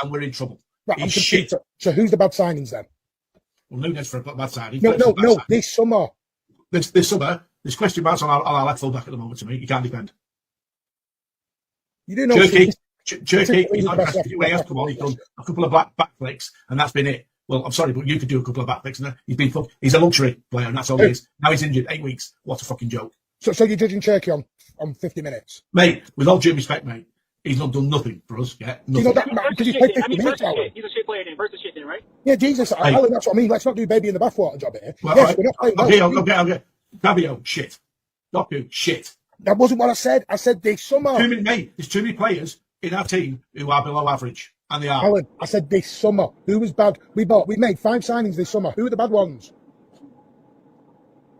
and we're in trouble. Right, He's shit. So who's the bad signings then? Well, Nunes for a bad side. No. This summer. This summer, there's question marks on our left full back at the moment. To me, he can't defend. You do know. Cherki, he's not impressed. When he has come on, he's done a couple of back flicks, and that's been it. Well, I'm sorry, but you could do a couple of back flicks, and he's a luxury player, and that's all he is. Now he's injured, 8 weeks. What a fucking joke. So you're judging Cherki on 50 minutes? Mate, with all due respect, mate, he's not done nothing for us yet. Nothing. You know that, because he's played 50 minutes. He's a shit player then. Versus shit then, right? Yeah, Jesus. Alan, that's what I mean. Let's not do baby in the bathwater job here. Well, yes, we're not playing okay. Fabio, shit. Doku, shit. That wasn't what I said. I said this summer. There's too many players in our team who are below average, and they are. Alan, I said this summer. Who was bad? We made 5 signings this summer. Who are the bad ones?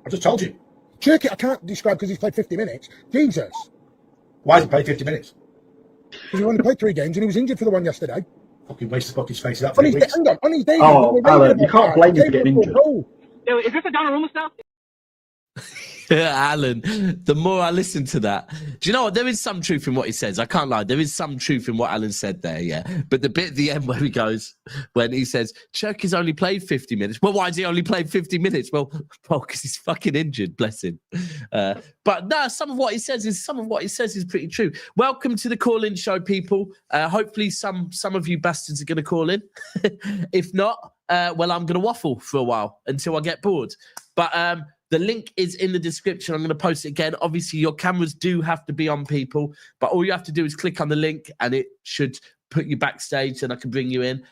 I just told you. Cherki, I can't describe because he's played 50 minutes. Jesus. Why has he played 50 minutes? Because he only played 3 games and he was injured for the one yesterday. Fucking waste of fucking space. On his day. Oh, Alan, you can't blame him for getting injured. Yo, is this a Donnarumma stuff? Alan, the more I listen to that, do you know what? There is some truth in what he says. I can't lie. There is some truth in what Alan said there, yeah. But the bit at the end when he says, Cherki's only played 50 minutes. Well, why has he only played 50 minutes? Well, because he's fucking injured, bless him. But no, some of what he says is pretty true. Welcome to the call-in show, people. Hopefully some of you bastards are going to call in. If not, well, I'm going to waffle for a while until I get bored. But the link is in the description. I'm going to post it again. Obviously, your cameras do have to be on, people, but all you have to do is click on the link and it should put you backstage and I can bring you in.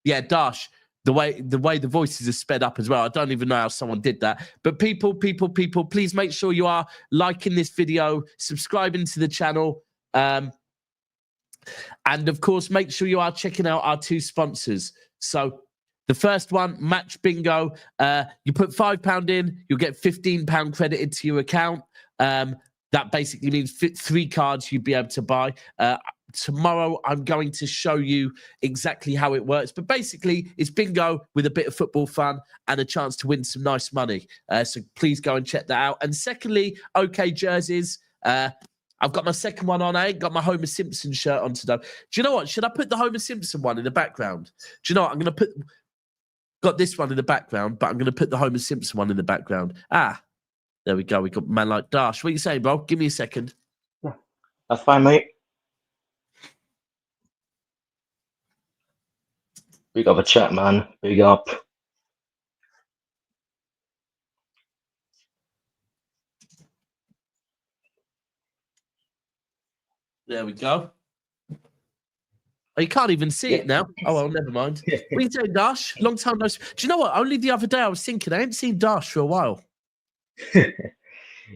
Yeah, Dash, the way the voices are sped up as well. I don't even know how someone did that. But people, please make sure you are liking this video, subscribing to the channel, and of course, make sure you are checking out our 2 sponsors. So the first one, Match Bingo. You put £5 in, you'll get £15 credited to your account. That basically means 3 cards you'd be able to buy. Tomorrow, I'm going to show you exactly how it works. But basically, it's bingo with a bit of football fun and a chance to win some nice money. So please go and check that out. And secondly, OK Jerseys. I've got my second one on. I ain't got my Homer Simpson shirt on today. Do you know what? Should I put the Homer Simpson one in the background? Do you know what? I'm going to got this one in the background, but I'm going to put the Homer Simpson one in the background. There we go. We got man like Dash. What are you saying, bro? Give me a second. That's fine, mate. Big up a chat, man. Big up. There we go. Oh, you can't even see it now. Oh, well, never mind. What are you saying, Dash? Long time no. Do you know what? Only the other day I was thinking I ain't seen Dash for a while.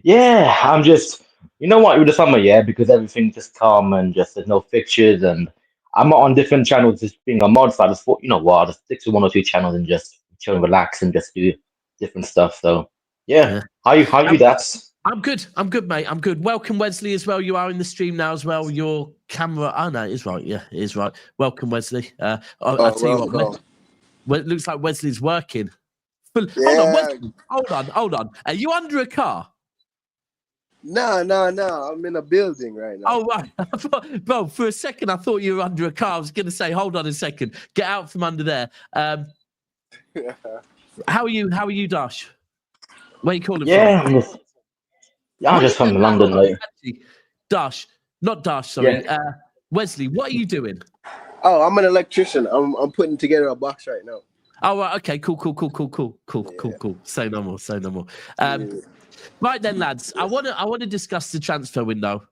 Yeah, I'm just, you know what, with the summer, because everything's just calm and just there's no fixtures and I'm on different channels just being a mod, so I just thought, you know what, I'll just stick to 1 or 2 channels and just chill and relax and just do different stuff. So yeah. How you that? I'm good, mate. I'm good. Welcome, Wesley, as well. You are in the stream now as well. Your camera. Oh, no, it is right. Yeah, it is right. Welcome, Wesley. I'll tell you what, it looks like Wesley's working. Yeah. Hold on. Are you under a car? No. I'm in a building right now. Oh, right. Bro, for a second, I thought you were under a car. I was going to say, hold on a second. Get out from under there. How are you, Dash? Where are you calling from? I'm just from London, mate. Dash, not Dash, sorry. Yeah. Wesley, what are you doing? Oh, I'm an electrician. I'm putting together a box right now. Oh, right, okay, cool. Say no more. Right then, lads. I want to discuss the transfer window.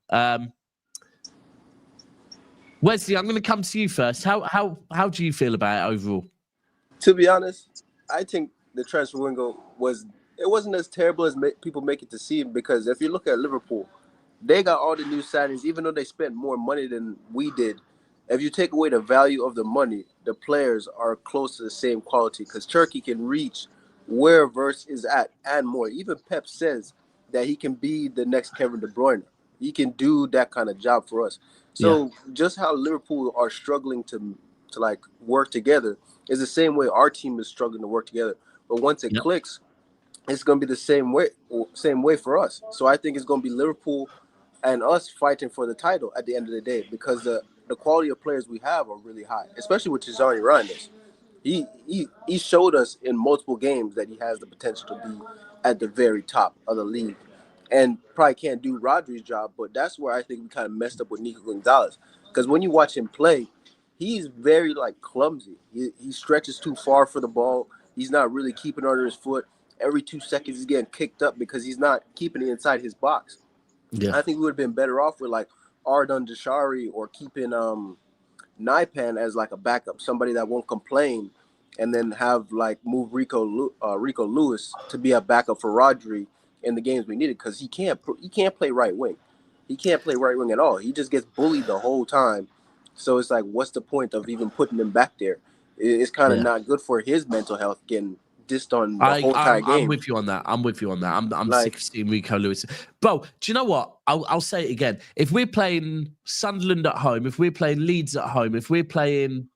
Wesley, I'm going to come to you first. How do you feel about it overall? To be honest, I think the transfer window wasn't as terrible as people make it to seem, because if you look at Liverpool, they got all the new signings, even though they spent more money than we did. If you take away the value of the money, the players are close to the same quality, because Cherki can reach where Verse is at and more. Even Pep says that he can be the next Kevin De Bruyne. He can do that kind of job for us. So just how Liverpool are struggling to like work together is the same way our team is struggling to work together. But once it clicks, it's going to be the same way for us. So I think it's going to be Liverpool and us fighting for the title at the end of the day, because the quality of players we have are really high, especially with Tijjani Reijnders. He showed us in multiple games that he has the potential to be at the very top of the league, and probably can't do Rodri's job. But that's where I think we kind of messed up with Nico Gonzalez, because when you watch him play, he's very like clumsy. He stretches too far for the ball. He's not really keeping under his foot. Every 2 seconds he's getting kicked up because he's not keeping it inside his box. Yeah. I think we would have been better off with like Ardon Deshari or keeping Naipan as like a backup, somebody that won't complain, and then have like move Rico Lewis to be a backup for Rodri in the games we needed, because he can't play right wing. He can't play right wing at all. He just gets bullied the whole time. So it's like, what's the point of even putting him back there? It's kind of not good for his mental health getting dissed on the whole entire game. I'm with you on that. I'm like, sick of seeing Rico Lewis. Bro, do you know what? I'll say it again. If we're playing Sunderland at home, if we're playing Leeds at home, if we're playing,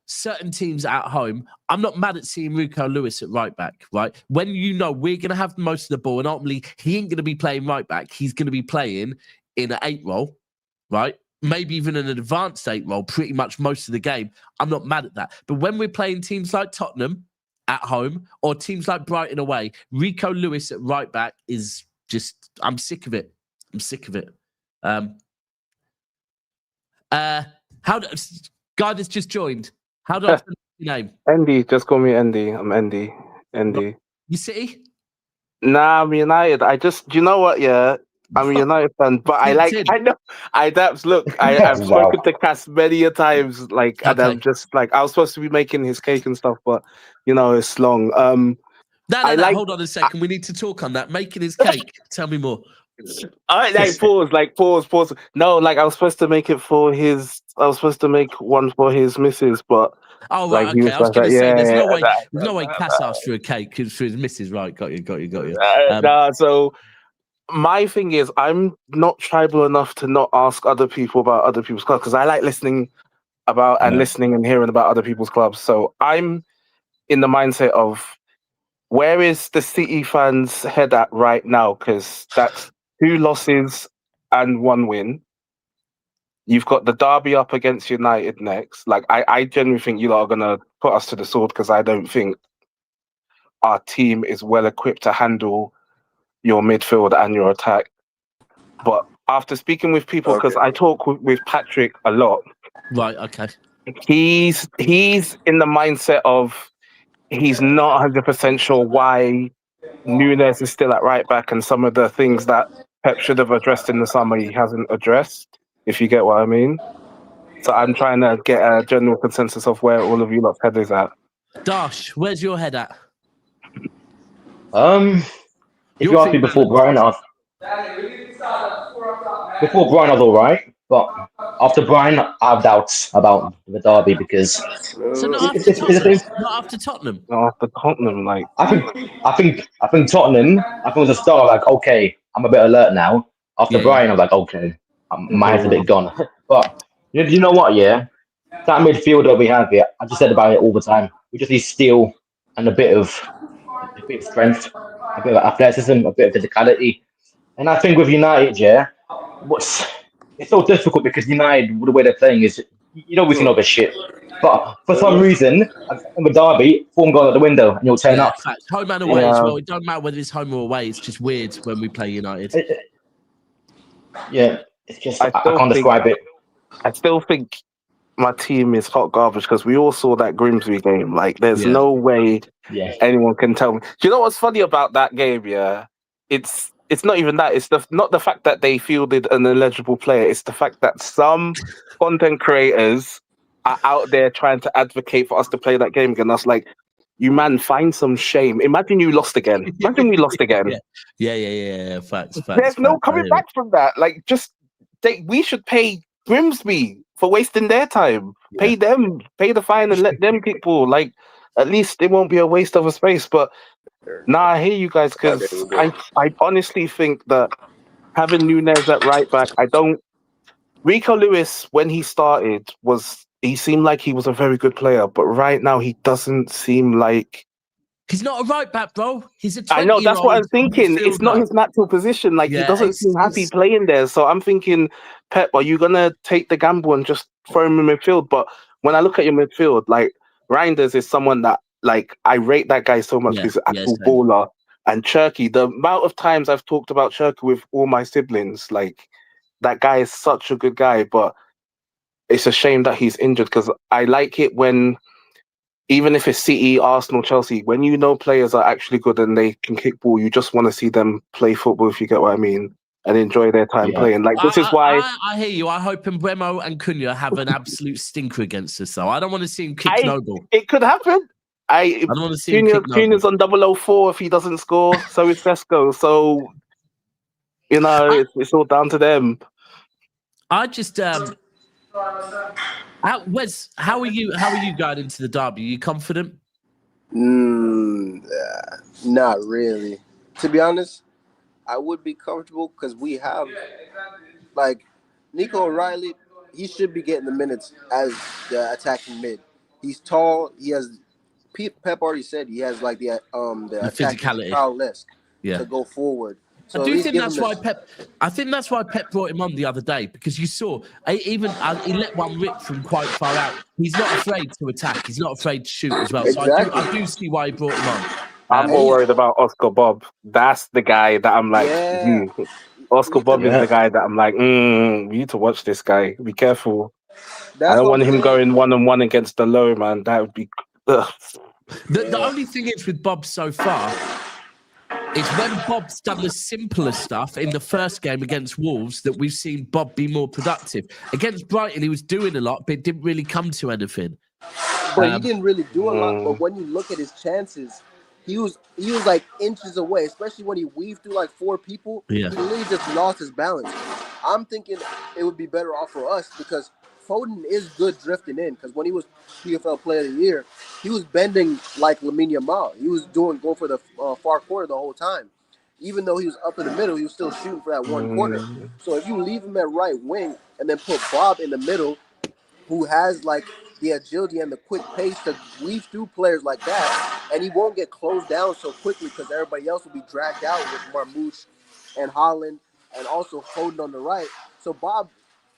certain teams at home, I'm not mad at seeing Rico Lewis at right back, right? When we're going to have most of the ball, and ultimately he ain't going to be playing right back. He's going to be playing in an 8 role, right? Maybe even an advanced 8 role pretty much most of the game. I'm not mad at that. But when we're playing teams like Tottenham at home or teams like Brighton away, Rico Lewis at right back is just, I'm sick of it. Guy that's just joined, how do I pronounce your name? Andy, just call me Andy. I'm Andy. You City? Nah, I'm United. Do you know what? Yeah, I'm a United fan, but I've spoken to Cass many a times, and I'm just like, I was supposed to be making his cake and stuff, but it's long. No, hold on a second. We need to talk on that. Making his cake. Tell me more. Pause. No, I was supposed to make it for his. I was supposed to make one for his missus, but oh right, okay. I was going to say there's no way Cass asked for a cake for his missus. Right, got you. So my thing is, I'm not tribal enough to not ask other people about other people's clubs, because I like listening about and listening and hearing about other people's clubs. So I'm in the mindset of, where is the City fans' head at right now? Because that's 2 losses and 1 win. You've got the derby up against United next. I genuinely think you lot are going to put us to the sword, because I don't think our team is well equipped to handle your midfield and your attack. But after speaking with people, because I talk with Patrick a lot. Right, okay. He's in the mindset of, he's not 100% sure why Núñez is still at right back, and some of the things that Pep should have addressed in the summer he hasn't addressed, if you get what I mean. So I'm trying to get a general consensus of where all of you lot's head is at. Dash, where's your head at? If you asked me before Brian, I was all right. But after Brian, I have doubts about the derby, because so not after Tottenham. Not after Tottenham. Not after Tottenham, I think Tottenham. I think it was a start. Like, okay, I'm a bit alert now. After Brian, I was like, okay, my head's a bit gone. But you know what? Yeah, that midfield that we have here, I just said about it all the time. We just need steel and a bit of strength, a bit of athleticism, a bit of physicality. And I think with United, it's so difficult, because United, the way they're playing is, we can know the shit. But for some reason, in the derby, form gone out the window, and you'll turn up. Facts. Home and away as well. It doesn't matter whether it's home or away. It's just weird when we play United. It's just, I can't describe it. I still think my team is hot garbage, because we all saw that Grimsby game. There's no way anyone can tell me. Do you know what's funny about that game? Yeah, it's not even that. It's not the fact that they fielded an eligible player. It's the fact that some content creators are out there trying to advocate for us to play that game again. That's like, you man, find some shame. Imagine you lost again. Imagine we lost again. Yeah. Facts. There's no coming back from that. We should pay Grimsby for wasting their time. Pay them, pay the fine, and let them people. At least it won't be a waste of a space. But I hear you guys, because I honestly think that having Núñez at right back, Rico Lewis, when he started, he seemed like he was a very good player, but right now he doesn't seem like He's not a right back, bro. He's a 20-year-old. I know, that's what I'm thinking. It's not midfielder. his natural position. Like, he Yeah, doesn't seem happy playing there. So I'm thinking, Pep, are you going to take the gamble and just throw him in midfield? But when I look at your midfield, like, Reijnders is someone that, like, I rate that guy so much because he's an actual baller. And Cherki, the amount of times I've talked about Cherki with all my siblings, like, that guy is such a good guy. But it's a shame that he's injured because I like it when, even if it's City, Arsenal, Chelsea, when you know players are actually good and they can kick ball, you just want to see them play football, if you get what I mean, and enjoy their time playing. Like, this is why... I hear you. I hope Mbeumo and Cunha have an absolute stinker against us, though. I don't want to see him kick Noble. It could happen. I don't want to see him kick Noble. Cunha's on 004 if he doesn't score, so is Sesko. So, you know, it's all down to them. I just... Wes, how are you going into the derby? Are you confident? Not really. To be honest, I would be comfortable because we have, like, Nico O'Reilly. He should be getting the minutes as the attacking mid. He's tall. He has. Pep already said he has like the attacking prowess to go forward. So I do think that's why Pep. I think that's why Pep brought him on the other day, because you saw he let one rip from quite far out. He's not afraid to attack. He's not afraid to shoot as well. Exactly. So I do see why he brought him on. I'm more worried about Oscar Bob. That's the guy that I'm like, Oscar Bob is the guy that I'm like, we need to watch this guy. Be careful. I don't want him going 1-on-1 against the low, man. That would be. The only thing is with Bob so far. It's when Bob's done the simpler stuff in the first game against Wolves that we've seen Bob be more productive. Against Brighton, he was doing a lot, but it didn't really come to anything. But he didn't really do a lot. But when you look at his chances, he was like inches away, especially when he weaved through like 4 people. Yeah. He really just lost his balance. I'm thinking it would be better off for us because Foden is good drifting in, because when he was PFL Player of the Year, he was bending like Lamine Yamal. He was going for the far corner the whole time. Even though he was up in the middle, he was still shooting for that one corner. So if you leave him at right wing and then put Bob in the middle, who has like the agility and the quick pace to weave through players like that, and he won't get closed down so quickly because everybody else will be dragged out with Marmoush and Holland and also Foden on the right. So Bob,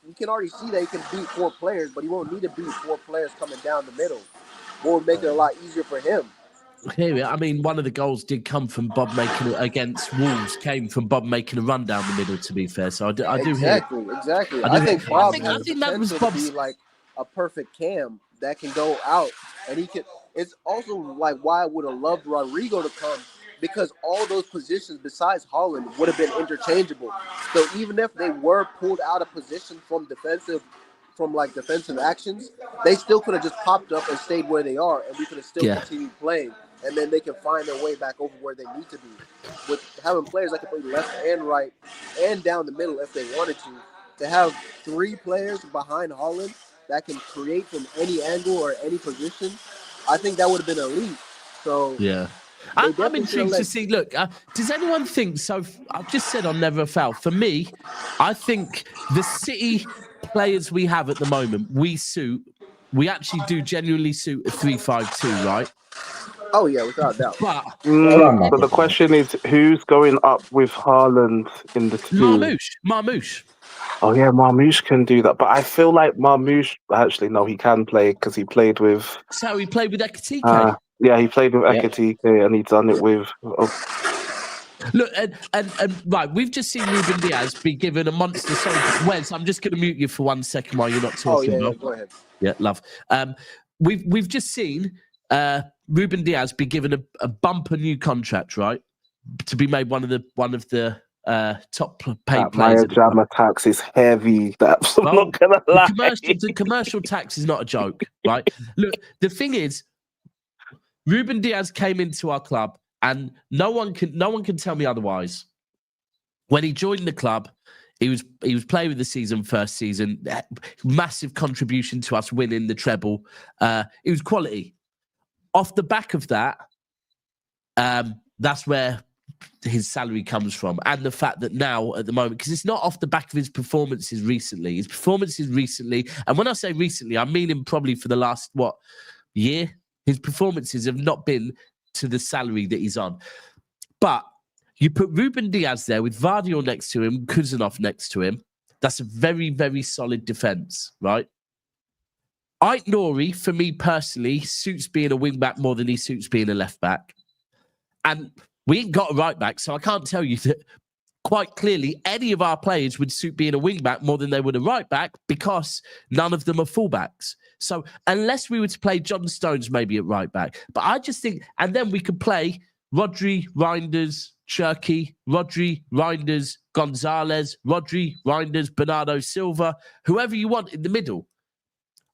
you can already see that he can beat 4 players, but he won't need to beat 4 players coming down the middle. It will make it a lot easier for him. Here, I mean, one of the goals did come from Bob making it against Wolves, came from Bob making a run down the middle, to be fair. So I do hear Exactly. I think Bob has the potential to be like a perfect cam that can go out, and he can. It's also like why I would have loved Rodrigo to come, because all those positions besides Holland would have been interchangeable. So even if they were pulled out of position from defensive actions, they still could have just popped up and stayed where they are, and we could have still continued playing. And then they can find their way back over where they need to be. With having players that can play left and right and down the middle if they wanted to have 3 players behind Holland that can create from any angle or any position, I think that would have been elite. So yeah. I'm intrigued to see. Look, does anyone think so? I've just said on Never a Foul. For me, I think the City players we have at the moment, we actually do genuinely suit a 3-5-2, right? Oh yeah, without doubt. But so the question is, who's going up with Haaland in the 2? Marmoush. Oh yeah, Marmoush can do that, but I feel like Marmoush. Actually, no, he can play because he played with. So he played with Akanji. Yeah, he played with Akanji, and he's done it with. Look, and right, we've just seen Ruben Diaz be given a monster. Sorry, Wes, I'm just going to mute you for 1 second while you're not talking. Oh yeah, go ahead. Yeah, love. We've just seen Ruben Diaz be given a bumper new contract, right, to be made one of the top paid players. My drama tax is heavy. That's I'm not gonna lie. The commercial tax is not a joke, right? Look, the thing is, Ruben Diaz came into our club, and no one can tell me otherwise. When he joined the club, he was playing with the season, first season, massive contribution to us winning the treble. It was quality. Off the back of that, that's where his salary comes from, and the fact that now at the moment, because it's not off the back of his performances recently. And when I say recently, I mean him probably for the last year. His performances have not been to the salary that he's on. But you put Ruben Diaz there with Vardy next to him, Kuzanov next to him. That's a very, very solid defence, right? Nouri, for me personally, suits being a wing back more than he suits being a left back. And we ain't got a right back, so I can't tell you that quite clearly any of our players would suit being a wing back more than they would a right back because none of them are fullbacks. So unless we were to play John Stones maybe at right back, but I just think, and then we could play Rodri, Reijnders, Cherki, Rodri, Reijnders, Gonzalez, Rodri, Reijnders, Bernardo Silva, whoever you want in the middle.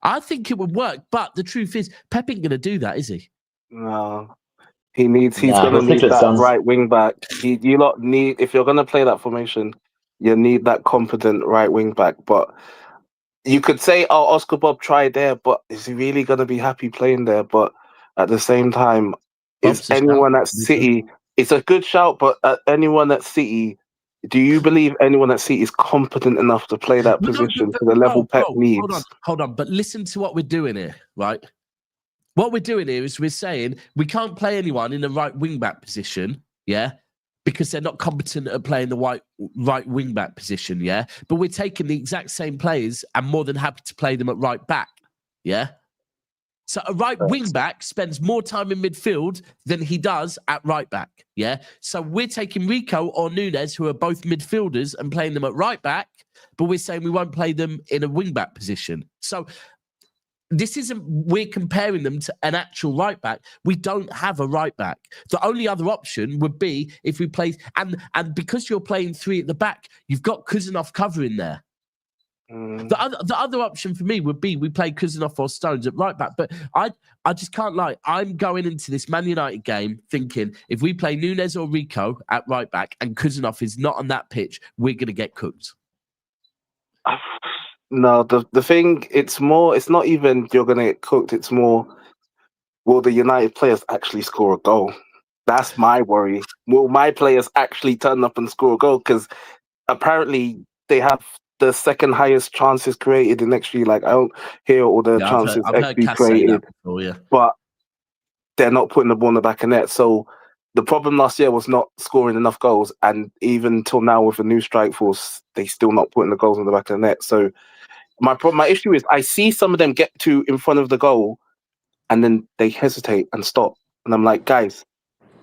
I think it would work, but the truth is, Pep ain't going to do that, is he? No. He's going to need that right wing back. You lot need, if you're going to play that formation, you need that competent right wing back. But you could say, oh, Oscar Bob tried there, but is he really going to be happy playing there? But at the same time, is anyone at City, it's a good shout, but anyone at City, do you believe anyone at City is competent enough to play that position to the level Pep needs? Hold on. But listen to what we're doing here, right? What we're doing here is we're saying we can't play anyone in the right wing-back position, yeah, because they're not competent at playing the right wing-back position, yeah? But we're taking the exact same players and more than happy to play them at right back, yeah? So a right wing-back spends more time in midfield than he does at right back, yeah? So we're taking Rico or Nunes, who are both midfielders, and playing them at right back, but we're saying we won't play them in a wing-back position. So this isn't, we're comparing them to an actual right back. We don't have a right back. The only other option would be if we play, and because you're playing three at the back, you've got Kuzanov covering there. The other option for me would be we play Kuzanov or Stones at right back. But I just can't lie. I'm going into this Man United game thinking if we play Nunes or Rico at right back and Kuzanov is not on that pitch, we're going to get cooked. No, the thing, it's not even you're going to get cooked. It's more, will the United players actually score a goal? That's my worry. Will my players actually turn up and score a goal? Because apparently they have the second highest chances created in XG. Like, I don't hear all the chances XG created, but they're not putting the ball in the back of net. So the problem last year was not scoring enough goals. And even till now with the new strike force, they still not putting the goals in the back of the net. So my issue is I see some of them get to in front of the goal and then they hesitate and stop. And I'm like, guys,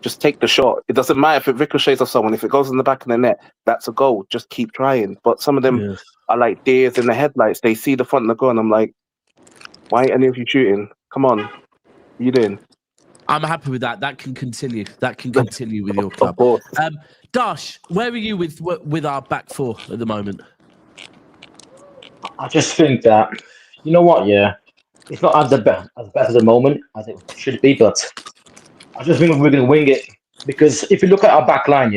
just take the shot. It doesn't matter if it ricochets off someone. If it goes in the back of the net, that's a goal. Just keep trying. But some of them are like deers in the headlights. They see the front of the goal and I'm like, why ain't any of you shooting? Come on. What are you doing? I'm happy with that. That can continue. That can continue with your club. Of course. Dash, where are you with our back four at the moment? I just think that, you know what, it's not as best at the moment as it should be, but I just think we're going to wing it. Because if you look at our back line,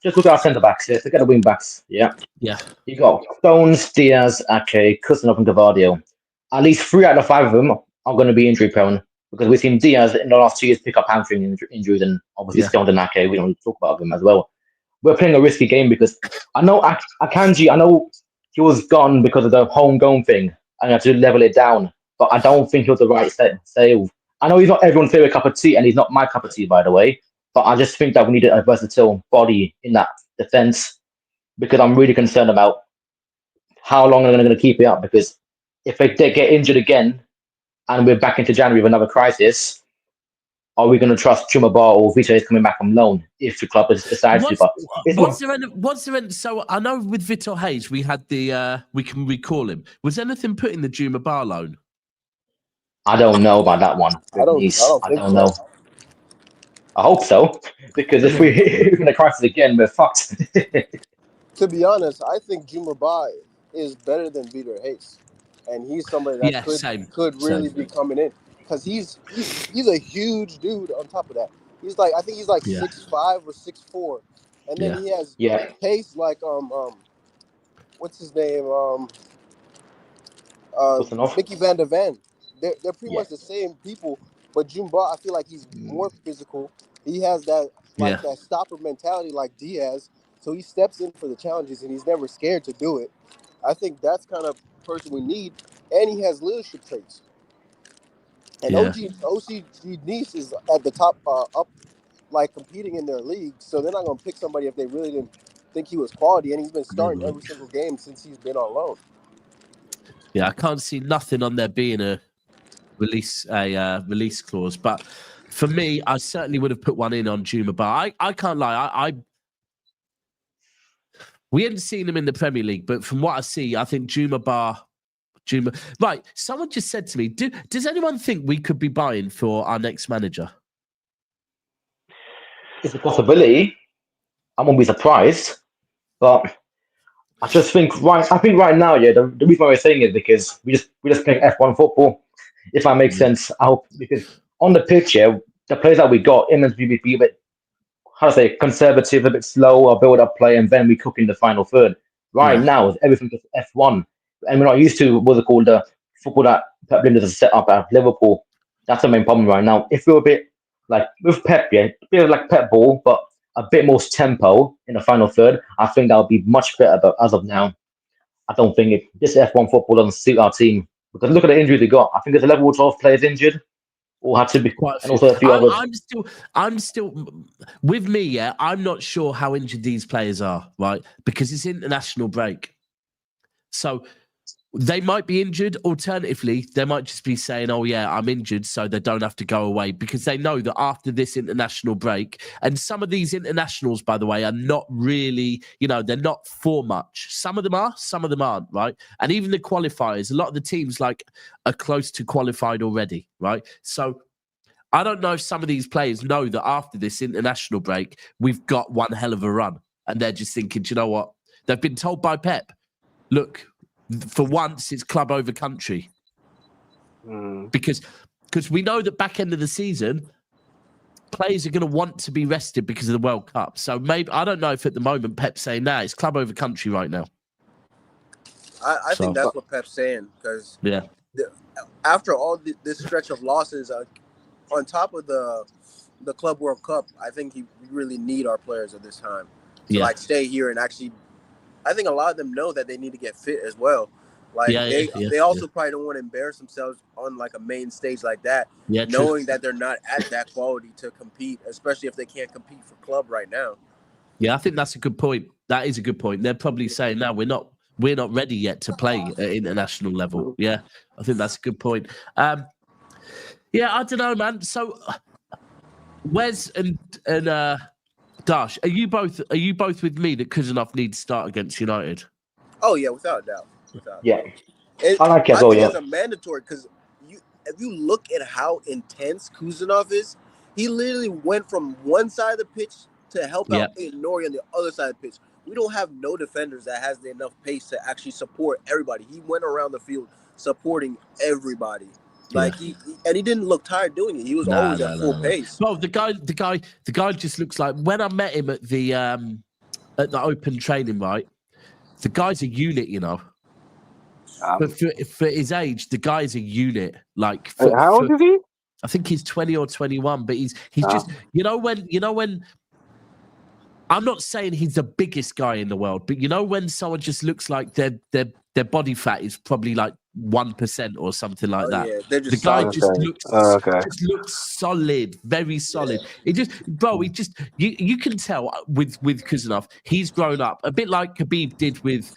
just look at our centre backs, forget the wing backs, Yeah. You got Stones, Diaz, Ake, Kuzanov, and Gavardio. At least 3 out of 5 of them are going to be injury prone because we've seen Diaz in the last 2 years pick up hamstring injuries, and obviously Stones and Ake, we don't talk about them as well. We're playing a risky game because I know Akanji, I know he was gone because of the homegrown thing and you have to level it down, but I don't think he was the right save. I know he's not everyone's favourite cup of tea, and he's not my cup of tea, by the way, but I just think that we need a versatile body in that defence because I'm really concerned about how long they're going to keep it up, because if they get injured again and we're back into January with another crisis, are we going to trust Chumaba or Vito is coming back from loan if the club decides to? But so I know with Vitor Hayes we had we can recall him. Was anything put in the Juma Bar loan? I don't know about that one. I don't know. I hope so, because if we're in a crisis again, we're fucked. To be honest, I think Juma Ba is better than Vitor Hayes, and he's somebody that could really be coming in. Because he's a huge dude on top of that. I think he's like 6'5" or 6'4", and then he has pace like what's his name Mickey Van der Ven. They're pretty much the same people, but Jumba, I feel like he's more physical. He has that that stopper mentality like Diaz, so he steps in for the challenges and he's never scared to do it. I think that's kind of person we need, and he has leadership traits. And Yeah. OCG Nice is at the top, up, like competing in their league. So they're not going to pick somebody if they really didn't think he was quality. And he's been starting every single game since he's been on loan. Yeah, I can't see nothing on there being a release clause. But for me, I certainly would have put one in on Juma Bar. I can't lie. We haven't seen him in the Premier League, but from what I see, I think Juma. Right, someone just said to me, does anyone think we could be buying for our next manager? It's a possibility. I won't be surprised, but I just think right now, yeah, the reason why we're saying it is because we're just playing F1 football. If that makes sense, I hope, because on the pitch, yeah, the players that we got, in be a bit, how to say, conservative, a bit slow, or build up play, and then we cook in the final third. Right now, everything is F1, and we're not used to what's it called, the football that Pep has set up at Liverpool. That's the main problem right now. If we're a bit like with Pep, yeah, a bit like Pep ball, but a bit more tempo in the final third, I think that would be much better. But as of now, I don't think this F1 football doesn't suit our team, because look at the injuries we got. I think there's a level 12 players injured, or had to be quite and also a few others. I'm still with me. Yeah, I'm not sure how injured these players are, right? Because it's international break, so they might be injured. Alternatively, they might just be saying, "Oh yeah, I'm injured," so they don't have to go away, because they know that after this international break, and some of these internationals, by the way, are not really, they're not for much. Some of them are, some of them aren't, right? And even the qualifiers, a lot of the teams are close to qualified already, right? So I don't know if some of these players know that after this international break, we've got one hell of a run, and they're just thinking, do you know what? They've been told by Pep, look, for once, it's club over country. Because we know that back end of the season, players are going to want to be rested because of the World Cup. So maybe, I don't know if at the moment Pep's saying, it's club over country right now. I think that's what Pep's saying, because after all this stretch of losses, on top of the Club World Cup, I think we really need our players at this time to stay here and actually. I think a lot of them know that they need to get fit as well. They also probably don't want to embarrass themselves on a main stage like that, knowing that they're not at that quality to compete, especially if they can't compete for club right now. Yeah, I think that's a good point. That is a good point. They're probably saying, no, we're not ready yet to play at international level. Yeah, I think that's a good point. I don't know, man. So Wes and Dash, are you both with me that Kuzanov needs to start against United? Oh yeah, without a doubt. I like it. I think it's a mandatory, because if you look at how intense Kuzanov is, he literally went from one side of the pitch to help out Nouri on the other side of the pitch. We don't have no defenders that has enough pace to actually support everybody. He went around the field supporting everybody. He didn't look tired doing it. He was always at full pace. Well, the guy just looks like, when I met him at the open training, right? The guy's a unit, but for his age, the guy's a unit. How old is he? I think he's 20 or 21, but he's just when. I'm not saying he's the biggest guy in the world, but when someone just looks like their body fat is probably 1% or something like that. Yeah, the guy just looks solid, very solid. Yeah. You can tell with Kuzanov, he's grown up a bit like Khabib did with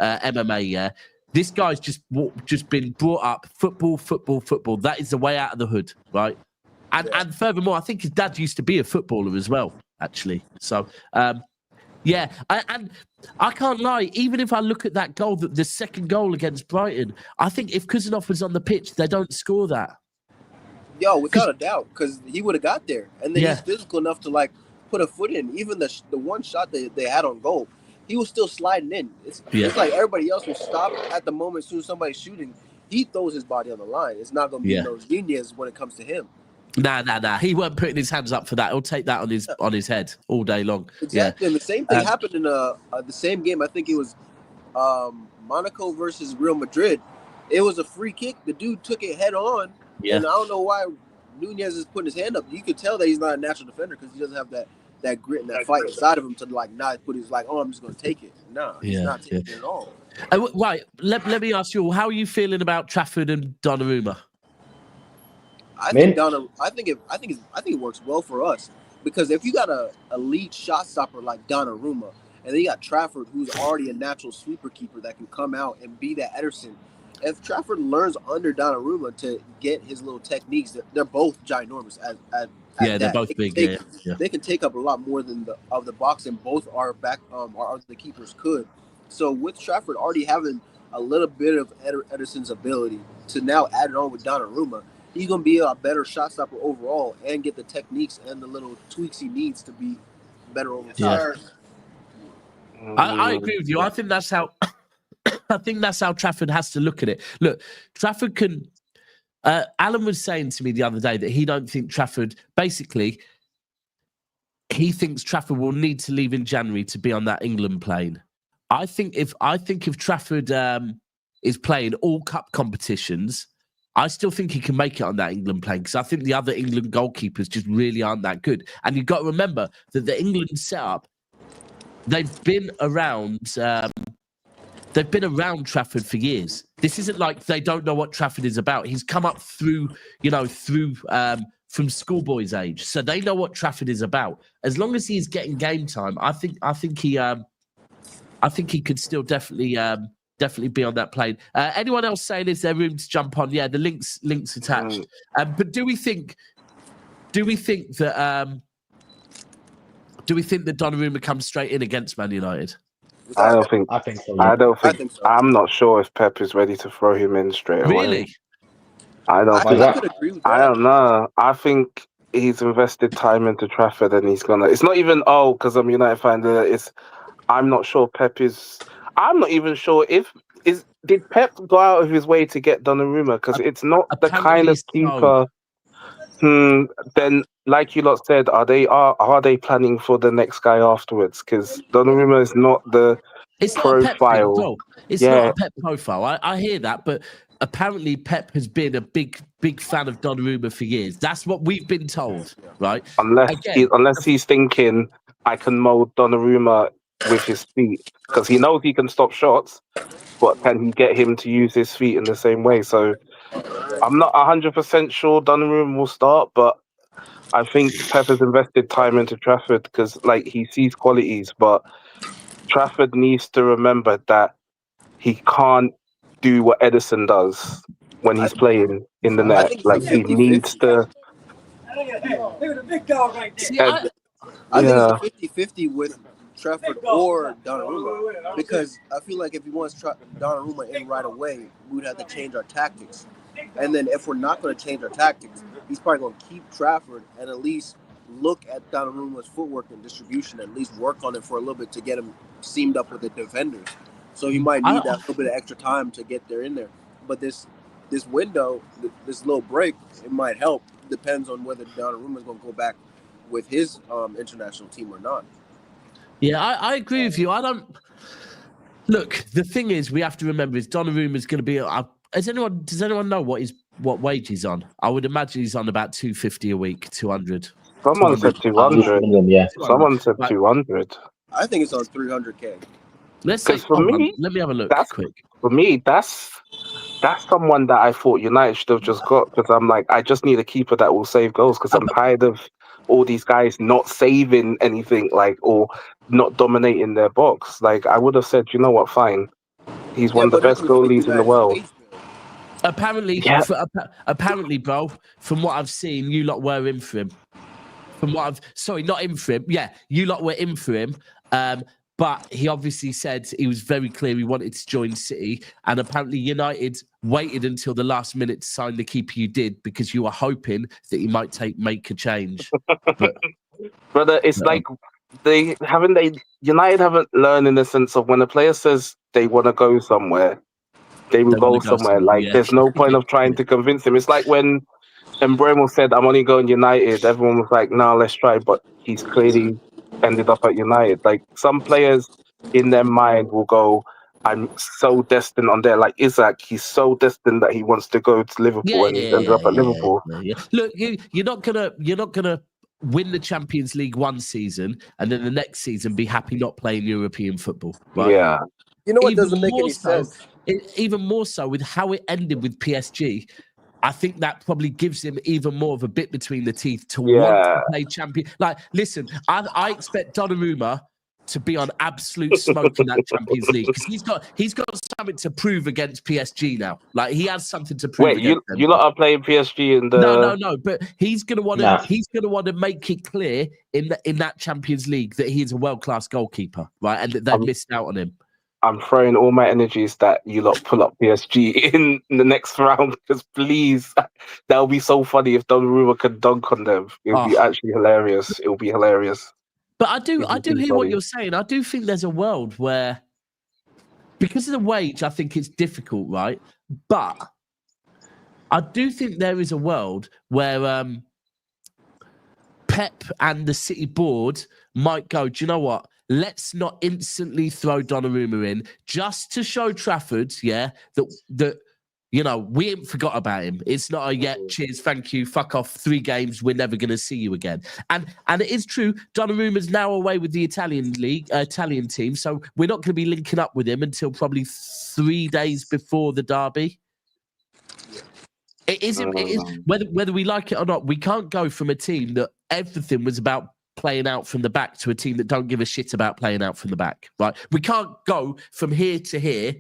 MMA. Yeah, this guy's just been brought up football. That is the way out of the hood, right? And furthermore, I think his dad used to be a footballer as well, actually. So. And I can't lie. Even if I look at that goal, the second goal against Brighton, I think if Kuzanov was on the pitch, they don't score that. Yo, without a doubt, because he would have got there, and then he's physical enough to put a foot in. Even the one shot that they had on goal, he was still sliding in. It's like everybody else will stop at the moment as soon as somebody's shooting. He throws his body on the line. It's not going to be those genius when it comes to him. Nah. He weren't putting his hands up for that. He'll take that on his head all day long. Exactly. And the same thing happened in the same game. I think it was Monaco versus Real Madrid. It was a free kick. The dude took it head on. Yeah. And I don't know why Nunez is putting his hand up. You could tell that he's not a natural defender, because he doesn't have that grit and that fight inside of him to not put his I'm just going to take it. No, he's not taking it at all. Right. Let me ask you, how are you feeling about Trafford and Donnarumma? I Mint? think it works well for us because if you got a elite shot stopper like Donnarumma, and then you got Trafford, who's already a natural sweeper keeper that can come out and be that Ederson. If Trafford learns under Donnarumma to get his little techniques, they're both ginormous at Yeah, they're that. both big. Yeah. They can take up a lot more than the box, and both our the keepers could. So with Trafford already having a little bit of Ederson's ability to now add it on with Donnarumma, he's gonna be a better shot stopper overall and get the techniques and the little tweaks he needs to be better over time. I agree with you. I think that's how Trafford has to look at it. Look, Trafford can. Alan was saying to me the other day that he don't think Trafford. Basically, he thinks Trafford will need to leave in January to be on that England plane. I think if Trafford is playing all cup competitions, I still think he can make it on that England plane because I think the other England goalkeepers just really aren't that good. And you've got to remember that the England setup. They've been around. They've been around Trafford for years. This isn't like they don't know what Trafford is about. He's come up through from schoolboy's age, so they know what Trafford is about. As long as he's getting game time, I think he could still definitely be on that plane. Anyone else saying is there room to jump on? Yeah, the links attached. But do we think that? Do we think that Donnarumma comes straight in against Man United? I don't think. I think so. I don't think. I think so. I'm not sure if Pep is ready to throw him in straight away. Really? I don't think. I could agree with that. I don't know. I think he's invested time into Trafford, and he's gonna. It's not even because I'm a United fan. I'm not sure Pep is. I'm not even sure did Pep go out of his way to get Donnarumma because it's not the kind of keeper. Then, like you lot said, are they planning for the next guy afterwards? Because Donnarumma is not the It's profile. not a Pep thing, bro. It's not a Pep profile. I hear that, but apparently Pep has been a big fan of Donnarumma for years. That's what we've been told, right? Unless he's thinking I can mold Donnarumma with his feet because he knows he can stop shots, but can he get him to use his feet in the same way? So I'm not 100% sure Donnarumma will start, but I think Pep has invested time into Trafford because he sees qualities, but Trafford needs to remember that he can't do what Ederson does when he's playing in the net. He needs to. I think it's a 50-50 with Trafford or Donnarumma because I feel like if he wants Donnarumma in right away, we would have to change our tactics. And then if we're not going to change our tactics, he's probably going to keep Trafford and at least look at Donnarumma's footwork and distribution, at least work on it for a little bit to get him seamed up with the defenders. So he might need that little bit of extra time to get there in there. But this window, this little break, it might help. Depends on whether Donnarumma's going to go back with his international team or not. Yeah, I agree with you. I don't look. The thing is, we have to remember is Donnarumma's going to be. Does anyone know what wage he's on? I would imagine he's on about 250 a week, 200. Someone said 200. Yeah. Someone said 200. I think it's on 300K. Let's say for me, let me have a look quick. For me, that's someone that I thought United should have just got because I'm like, I just need a keeper that will save goals because I'm tired of all these guys not saving anything or not dominating their box. I would have said, you know what, fine. He's one of the best goalies in the world. Apparently, bro, from what I've seen, you lot were in for him. Not in for him. Yeah, you lot were in for him. But he obviously said he was very clear he wanted to join City. And apparently United waited until the last minute to sign the keeper you did because you were hoping that he might make a change. But, brother, it's United haven't learned in the sense of when a player says they want to go somewhere, they will go somewhere. There's no point of trying to convince him. It's like when Mbeumo said, I'm only going United. Everyone was like, no, let's try. But he's clearly ended up at United. Some players in their mind will go, I'm so destined on there. Like Isaac, he's so destined that he wants to go to Liverpool and he's ended up at Liverpool. Yeah. Look, you're not gonna win the Champions League one season and then the next season be happy not playing European football. Right? Yeah. You know what doesn't make any sense? Even more so with how it ended with PSG. I think that probably gives him even more of a bit between the teeth to want to play champion. Like, listen, I expect Donnarumma to be on absolute smoke in that Champions League because he's got something to prove against PSG now. Like, he has something to prove. Wait, you lot are playing PSG in the no. But he's gonna want to make it clear in that Champions League that he is a world-class goalkeeper, right? And that they've missed out on him. I'm throwing all my energies that you lot pull up PSG in the next round because please, that would be so funny if Donnarumma could dunk on them. It would be actually hilarious. It would be hilarious. But I do hear what you're saying. I do think there's a world where, because of the wage, I think it's difficult, right? But I do think there is a world where Pep and the City board might go, do you know what? Let's not instantly throw Donnarumma in just to show Trafford, that you know, we ain't forgot about him. It's not a cheers, thank you, fuck off, 3 games, we're never going to see you again. And it is true, Donnarumma's now away with the Italian team, so we're not going to be linking up with him until probably 3 days before the derby. It is whether we like it or not, we can't go from a team that everything was about playing out from the back to a team that don't give a shit about playing out from the back, right? We can't go from here to here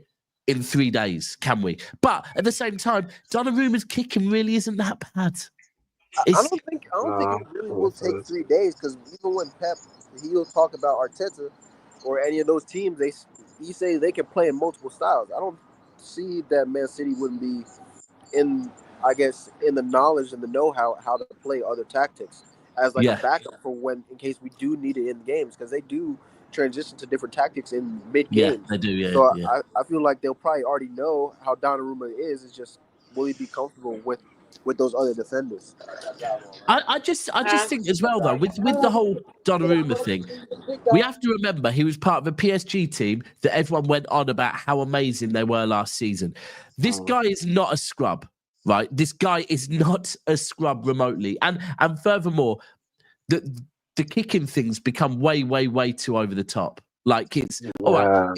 in 3 days, can we? But at the same time, Donnarumma's kicking really isn't that bad. I don't think it really will take 3 days because even when Pep, he'll talk about Arteta or any of those teams, he say they can play in multiple styles. I don't see that Man City wouldn't be in the knowledge and the know-how how to play other tactics as like a backup for when, in case we do need it in games, because they do transition to different tactics in mid-game. Yeah, they do, yeah. So I feel like they'll probably already know how Donnarumma is. It's just, will he be comfortable with those other defenders? I just think as well, though, with the whole Donnarumma thing, we have to remember he was part of a PSG team that everyone went on about how amazing they were last season. This guy is not a scrub, right? This guy is not a scrub remotely. And furthermore, the kicking things become way, way, way too over the top. Like, it's all right.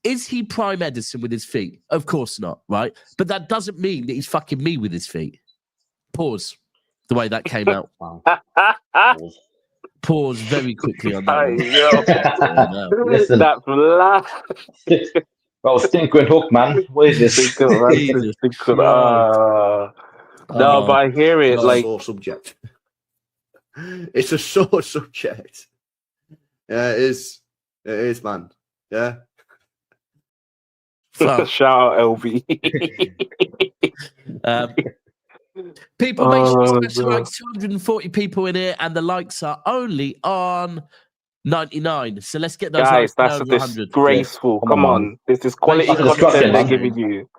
Is he prime Ederson with his feet? Of course not, right? But that doesn't mean that he's fucking me with his feet. Pause. The way that came out. Pause very quickly on that. Listen. Well, stinker and hook, man. What is this? No, but I hear it. Like, sore subject. It's a sore subject. Yeah, it is. It is, man. Yeah. Shout out LB. People, make sure to smash the likes. 240 people in here, and the likes are only on 99. So let's get those guys. That's That's disgraceful. Come on. This is quality content they're giving you.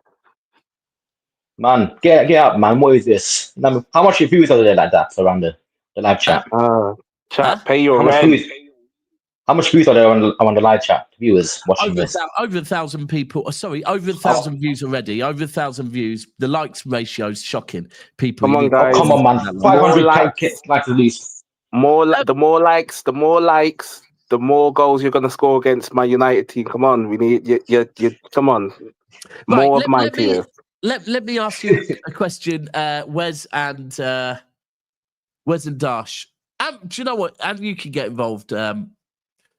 Man, get out, man. What is this? How much views are there like that around the live chat? Pay your rent. How much views are there on the live chat? Viewers watching this? Over 1,000 people. Sorry, over 1,000 views already. Over 1,000 views. The likes ratio is shocking. People, come on, guys. Come on, man. 500 likes at least. The more likes, the more goals you're gonna score against my United team. Come on, we need you. Come on, more of my team. Let me ask you a question, Wes and Dash. Do you know what? And you can get involved.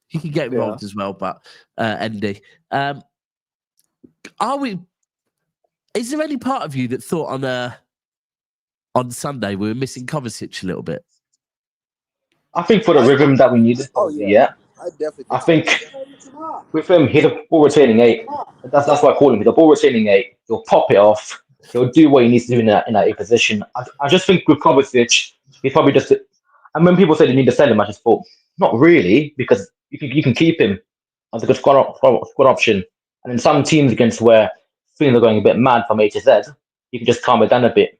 You can get involved as well, but Andy, is there any part of you that thought on Sunday we were missing Kovacic a little bit? I think for the rhythm that we needed. Yeah. I think with him, he's a ball retaining 8. That's what I call him. He's a ball retaining 8. He'll pop it off. He'll do what he needs to do in that 8 position. I just think with Kovacic, he's probably just. And when people say they need to sell him, I just thought not really, because you can keep him as a good squad option. And in some teams against where things are going a bit mad from A to Z, you can just calm it down a bit.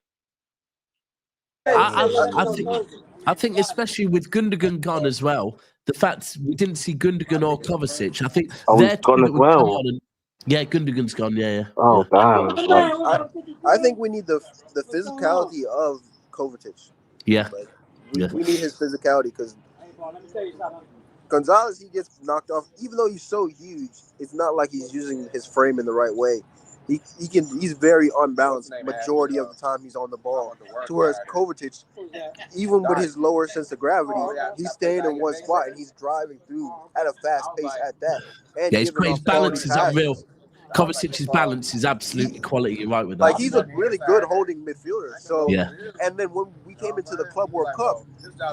I think especially with Gundogan gone as well, the fact we didn't see Gundogan or Kovacic, I think they're gone as well. Gundogan's gone. Yeah. Oh damn! I think we need the physicality of Kovacic. Yeah. We need his physicality because Gonzalez, he gets knocked off. Even though he's so huge, it's not like he's using his frame in the right way. He's very unbalanced majority of the time he's on the ball. To whereas Kovacic, even with his lower sense of gravity, he's staying in one spot and he's driving through at a fast pace at that. And Yeah, his giving off balance is quality unreal. passes. Kovacic's balance is absolutely quality. You're right with that. Like, he's a really good holding midfielder. So, Yeah. and then when we came into the Club World Cup,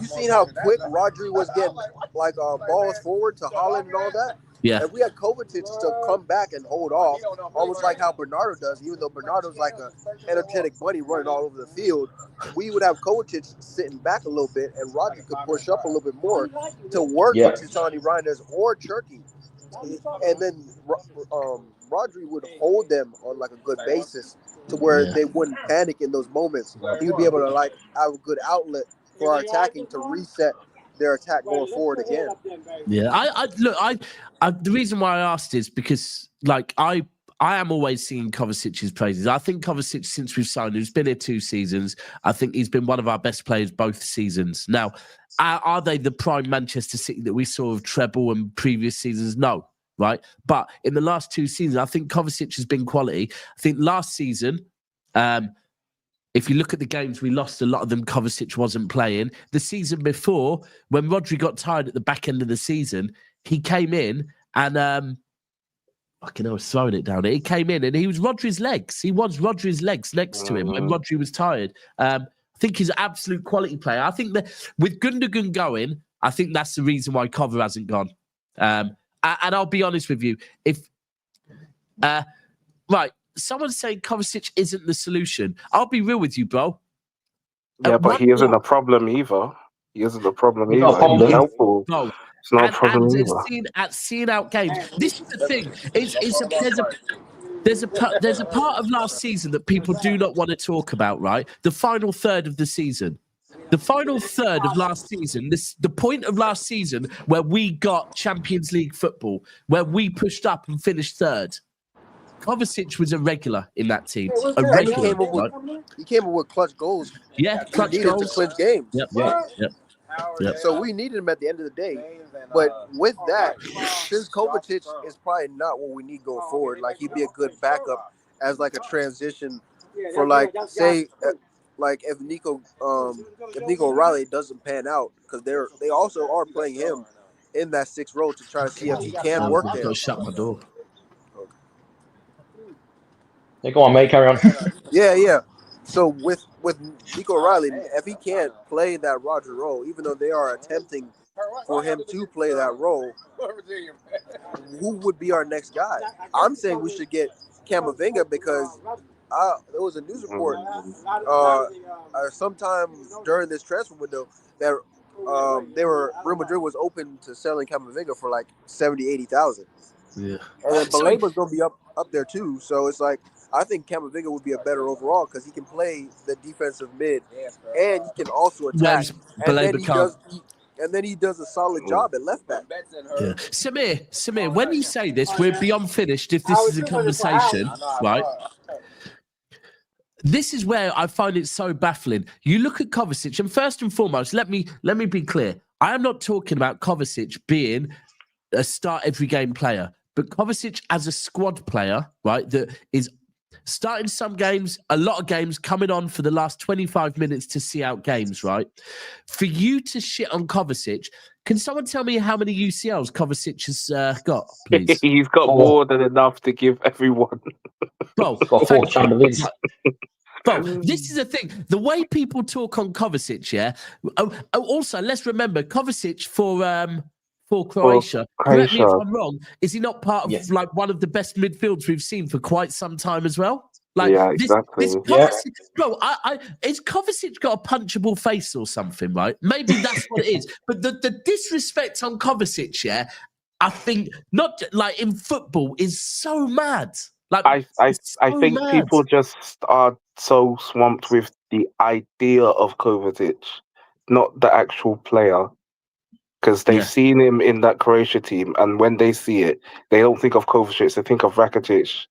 you seen how quick Rodri was getting like balls forward to Holland and all that. Yeah. And we had Kovacic to come back and hold off, almost like how Bernardo does. Even though Bernardo's like a energetic bunny running all over the field, we would have Kovacic sitting back a little bit, and Rodri could push up a little bit more to work with Tijjani, Reijnders, or Cherki. And then Rodri would hold them on like a good basis to where they wouldn't panic in those moments. He would be able to like have a good outlet for our attacking to reset their attack going forward again. Yeah, I the reason why I asked is because like I am always singing Kovacic's praises. I think Kovacic, since we've signed him, he's been here 2 seasons. I think he's been one of our best players both seasons. Now, are they the prime Manchester City that we saw of treble and previous seasons? No, right? But in the last 2 seasons, I think Kovacic has been quality. I think last season, if you look at the games we lost, a lot of them Kovacic wasn't playing. The season before, when Rodri got tired at the back end of the season, he came in and I was throwing it down. He came in and he was Rodri's legs. He was Rodri's legs next to him when Rodri was tired. I think he's an absolute quality player. I think that with Gundogan going, I think that's the reason why Kova hasn't gone. And I'll be honest with you, if someone's saying Kovacic isn't the solution, I'll be real with you, bro. Yeah, but he isn't a problem either. He's helpful. No. It's not a problem either. Seeing out games. This is the thing. There's a part of last season that people do not want to talk about, right? The final third of the season. The final third of last season, the point of last season where we got Champions League football, where we pushed up and finished third. Kovacic was a regular in that team. He came up with clutch goals. Yeah, clutch goals to clinch games. Yep. So we needed him at the end of the day. But with that, since Kovacic is probably not what we need going forward, like he'd be a good backup as like a transition for like say like if Nico O'Reilly doesn't pan out, because they also are playing him in that 6th row to try to see if he can work there. I've shut my door. Yeah, go on, mate. Carry on. Yeah. So with Nico O'Reilly, if he can't play that Rodri role, even though they are attempting for him to play that role, who would be our next guy? I'm saying we should get Camavinga because there was a news report sometime during this transfer window that Real Madrid was open to selling Camavinga for like 70,000-80,000. Yeah, and then Baleba's gonna be up there too. So it's like I think Camavinga would be a better overall because he can play the defensive mid and he can also attack. And then he does a solid job at left back. Yeah. Samir, when you say this, we're beyond finished if this is a conversation, right? This is where I find it so baffling. You look at Kovacic, and first and foremost, let me be clear. I am not talking about Kovacic being a start every game player, but Kovacic as a squad player, right, that is starting some games, a lot of games, coming on for the last 25 minutes to see out games, right? For you to shit on Kovacic, can someone tell me how many UCLs Kovacic has got, please? He's got more than enough to give everyone. Bro, got 4 Champions Leagues. Bro, this is the thing. The way people talk on Kovacic, yeah? Also, let's remember, Kovacic for Croatia. Correct me if I'm wrong. Is he not part of like one of the best midfields we've seen for quite some time as well? Like, exactly. Kovacic, bro, is Kovacic got a punchable face or something, right? Maybe that's what it is. But the disrespect on Kovacic, yeah, I think not like in football is so mad. Like I think people just are so swamped with the idea of Kovacic, not the actual player. Because they've seen him in that Croatia team, and when they see it, they don't think of Kovacic, they think of Rakitic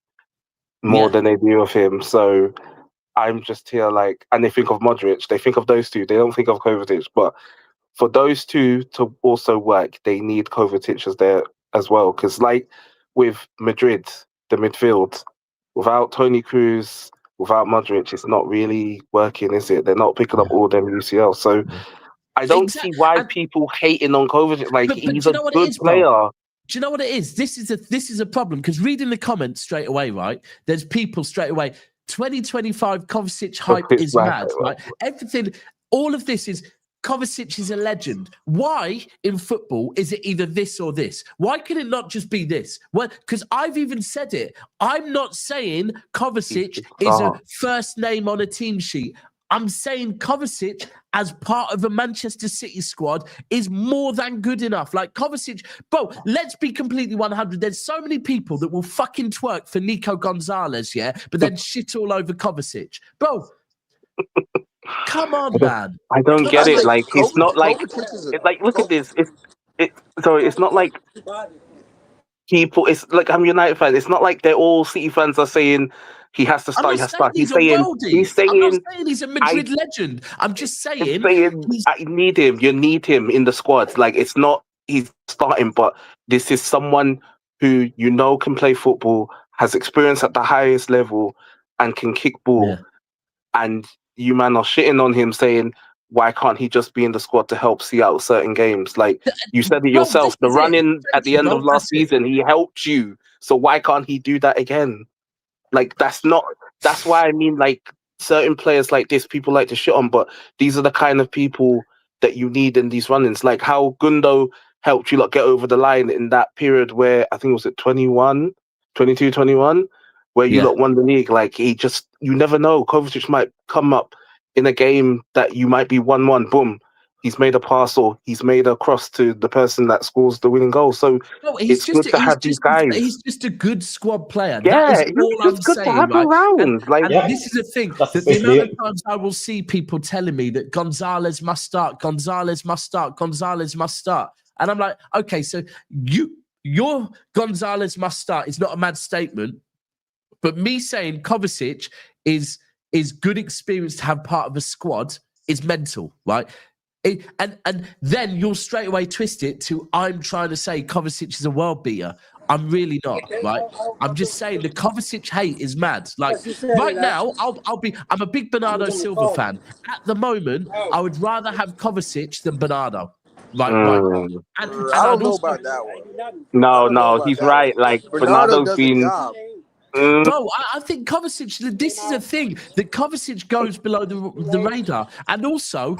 more than they do of him. So I'm just here like, and they think of Modric, they think of those two, they don't think of Kovacic. But for those two to also work, they need Kovacic as there as well. Because like with Madrid, the midfield, without Toni Kroos, without Modric, it's not really working, is it? They're not picking up all them UCL. So I don't see why people hating on Kovacic. Like, but he's do you a know what it good is, bro? player. Do you know what it is? This is a problem because reading the comments straight away, right? There's people straight away. 2025 Kovacic hype is mad, right? Everything, all of this is Kovacic is a legend. Why in football is it either this or this? Why can it not just be this? Well, because I've even said it. I'm not saying Kovacic is a first name on a team sheet. I'm saying Kovacic, as part of a Manchester City squad, is more than good enough. Like Kovacic, bro, let's be completely 100. There's so many people that will fucking twerk for Nico Gonzalez, yeah, but then shit all over Kovacic. Bro, come on, man. I don't get it. Like, it's not like, Kovacic it's like, look at this. It's not like people, it's like, I'm a United fan. It's not like they're all City fans are saying, he has to start. He has to start. He's saying, I'm not saying he's a Madrid legend. I'm just saying, I need him. You need him in the squad. Like, it's not he's starting, but this is someone who can play football, has experience at the highest level, and can kick ball. Yeah. And you man are shitting on him, saying, why can't he just be in the squad to help see out certain games? Like, you said it yourself. The run-in at the end of last season, he helped you. So why can't he do that again? Like, that's why I mean, like, certain players like this, people like to shit on, but these are the kind of people that you need in these run-ins. Like how Gundo helped you get over the line in that period where, I think, was it 21, where you won the league. Like, you never know. Kovacic might come up in a game that you might be 1-1, boom. He's made a pass or he's made a cross to the person that scores the winning goal. So it's good to have these guys. He's just a good squad player. Yeah, that is all I'm good saying, to have right? around. And this is the thing. That the amount of times I will see people telling me that Gonzalez must start, Gonzalez must start, Gonzalez must start. And I'm like, okay, so your Gonzalez must start is not a mad statement. But me saying Kovacic is good experience to have part of a squad is mental, right? And then you'll straight away twist it to I'm trying to say Kovacic is a world beater. I'm really not, right? I'm just saying the Kovacic hate is mad. Like right now, I'm a big Bernardo Silva fan. At the moment, I would rather have Kovacic than Bernardo. Right. And I don't know about that one. No, he's right. Like Bernardo's been. Bro, I think Kovacic, this is a thing, that Kovacic goes below the radar. And also,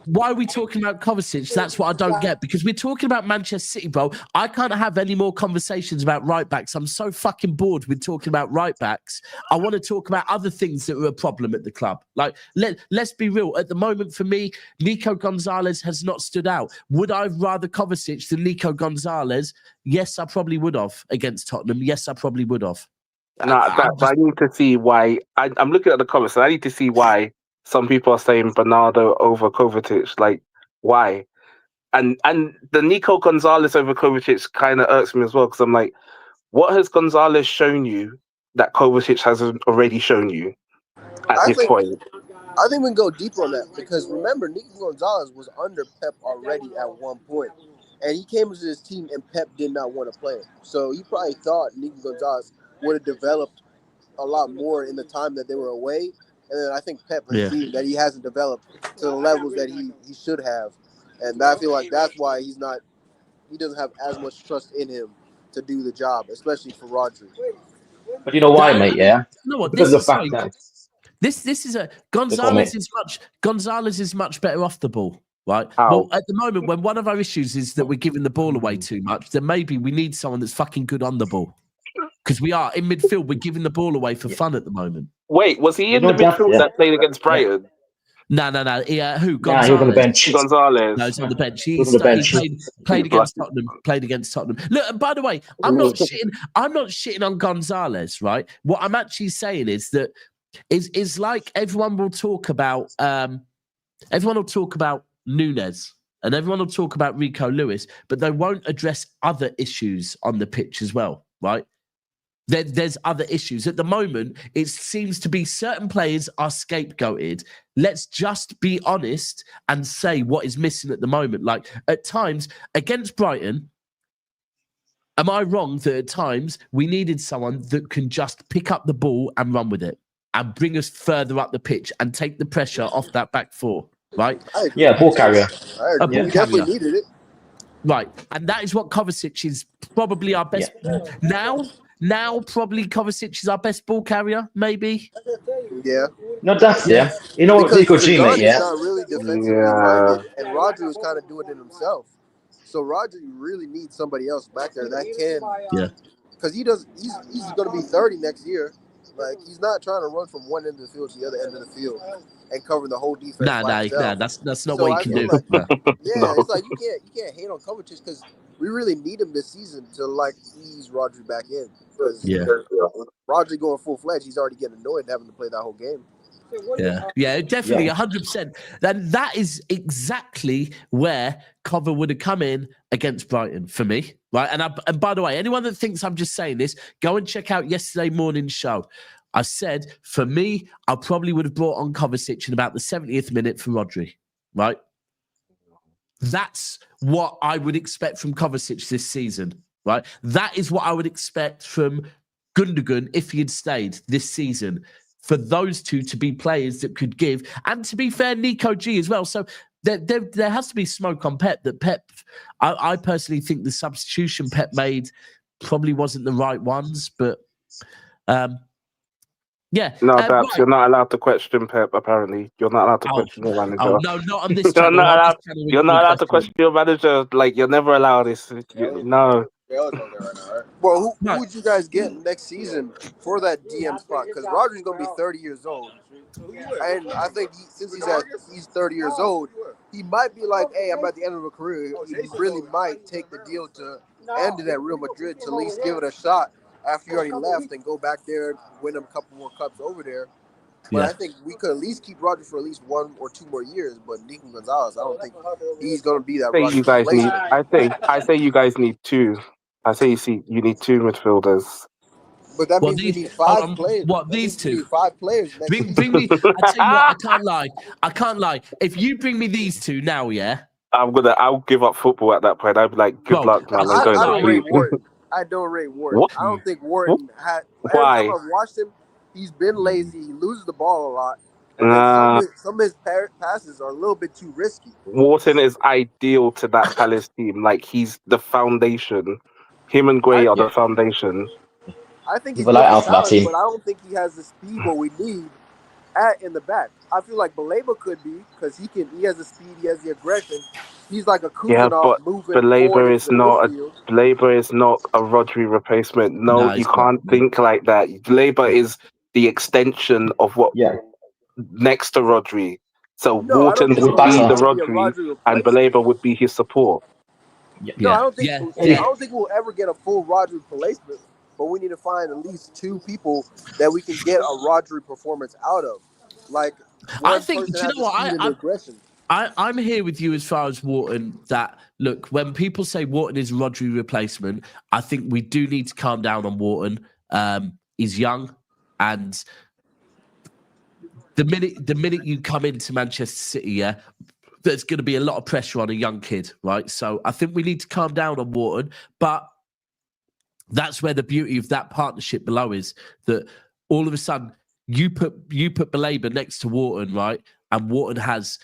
why are we talking about Kovacic? That's what I don't get, because we're talking about Manchester City, bro. I can't have any more conversations about right backs. I'm so fucking bored with talking about right backs. I want to talk about other things that are a problem at the club. Like, let's be real. At the moment, for me, Nico Gonzalez has not stood out. Would I rather Kovacic than Nico Gonzalez? Yes, I probably would have against Tottenham. Yes, I probably would have. But I need to see why. I'm looking at the comments, and I need to see why some people are saying Bernardo over Kovacic. Like, why? And the Nico Gonzalez over Kovacic kind of irks me as well, because I'm like, what has Gonzalez shown you that Kovacic hasn't already shown you at this point? I think we can go deeper on that, because remember, Nico Gonzalez was under Pep already at one point. And he came into this team and Pep did not want to play him. So he probably thought Nico Gonzalez would have developed a lot more in the time that they were away. And then I think Pep has seen that he hasn't developed to the levels that he should have. And I feel like that's why he doesn't have as much trust in him to do the job, especially for Rodri. But you know why, mate, yeah? You know what? Because of the fact that this is a Gonzalez is much better off the ball. Right. How? Well, at the moment, when one of our issues is that we're giving the ball away too much, then maybe we need someone that's fucking good on the ball. Because we are in midfield, we're giving the ball away for fun at the moment. Wait, was he in the midfield that played against Brighton? No. Who? Gonzalez. He was on the bench. Gonzalez. No, he's on the bench. He played against Tottenham. Played against Tottenham. Look, by the way, I'm not shitting on Gonzalez, right? What I'm actually saying is that is like everyone will talk about Nunes, and everyone will talk about Rico Lewis, but they won't address other issues on the pitch as well, right? There's other issues. At the moment, it seems to be certain players are scapegoated. Let's just be honest and say what is missing at the moment. Like, at times, against Brighton, Am I wrong that at times we needed someone that can just pick up the ball and run with it and bring us further up the pitch and take the pressure off that back four, right? Yeah, ball carrier. I agree. ball We definitely carrier. needed it. Right. And that is what Kovacic is probably our best. Now, probably Kovacic is our best ball carrier, maybe. Yeah. No, that's You know what, Because Nico G, mate, Tijjani's not really defensively minded, and Rodri was kind of doing it himself. So Rodri really needs somebody else back there that can. Yeah. Because he's going to be 30 next year. Like, he's not trying to run from one end of the field to the other end of the field and cover the whole defense. Nah, that's not what he can do. It's like you can't hate on Kovacic because we really need him this season to like ease Rodri back in. Rodri going full fledged, he's already getting annoyed having to play that whole game. Yeah, definitely, 100%. And that is exactly where Cover would have come in against Brighton for me, right? And by the way, anyone that thinks I'm just saying this, go and check out yesterday morning's show. I said, for me, I probably would have brought on Kovacic in about the 70th minute for Rodri, right? That's what I would expect from Kovacic this season, right? That is what I would expect from Gundogan if he had stayed this season. For those two to be players that could give, and to be fair, Nico G as well. So there has to be smoke on Pep. That Pep, I personally think the substitution Pep made probably wasn't the right ones, but yeah. No, Babs, you're not allowed to question Pep. Apparently, you're not allowed to question your manager. Oh no, not on this channel. You're not allowed to question your manager. Like, you're never allowed this. No. Well, who would you guys get next season for that DM spot? Because Rodri's going to be 30 years old. And I think since he's 30 years old, he might be like, hey, I'm at the end of a career. He really might take the deal to end it at Real Madrid to at least give it a shot after you already left and go back there, win a couple more cups over there. But I think we could at least keep Rodri for at least 1 or 2 more years. But Nico Gonzalez, I don't think he's going to be that. I say you guys need 2. I say you need 2 midfielders. But that means you need 5 players. What, these 2? 5 players. Bring me. I tell you what, I can't lie. If you bring me these 2 now, I'll give up football at that point. I'd be like, good luck, man. I don't rate Wharton. I don't rate Wharton. What? I don't think Wharton had. Why? Every time I've watched him, he's been lazy. He loses the ball a lot. And some of his passes are a little bit too risky. Wharton is ideal to that Palace team. Like, he's the foundation. Him and Gray are the foundation. I think he's got talent, but I don't think he has the speed what we need in the back. I feel like Baleba could be because he has the speed, he has the aggression. He's like a Kuzanov moving. Baleba is not a Rodri replacement. No, you can't think like that. Baleba is the extension of what next to Rodri. So Wharton would be the Rodri, and Baleba would be his support. No, I don't think we'll ever get a full Rodri replacement. But we need to find at least 2 people that we can get a Rodri performance out of. Like, I think, do you know what? I'm here with you as far as Wharton. That look, when people say Wharton is Rodri replacement, I think we do need to calm down on Wharton. He's young, and the minute you come into Manchester City, there's going to be a lot of pressure on a young kid, right? So I think we need to calm down on Wharton, but that's where the beauty of that partnership below is that all of a sudden you put Baleba next to Wharton, right? And Wharton has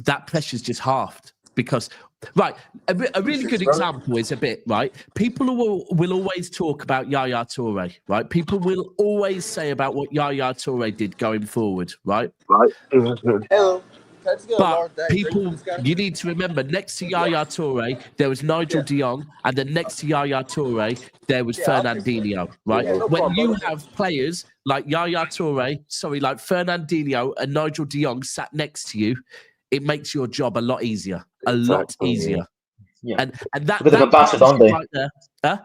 that pressure's just halved because, right, a really good example is people will always talk about Yaya Toure, right? People will always say about what Yaya Toure did going forward, right? Hello. But people, you need to remember, next to Yaya Toure, there was Nigel de Jong, and then next to Yaya Toure, there was Fernandinho, right? When you have players like Yaya Toure, like Fernandinho and Nigel de Jong sat next to you, it makes your job a lot easier. Yeah. And that they're combative, aren't they? Right there, huh?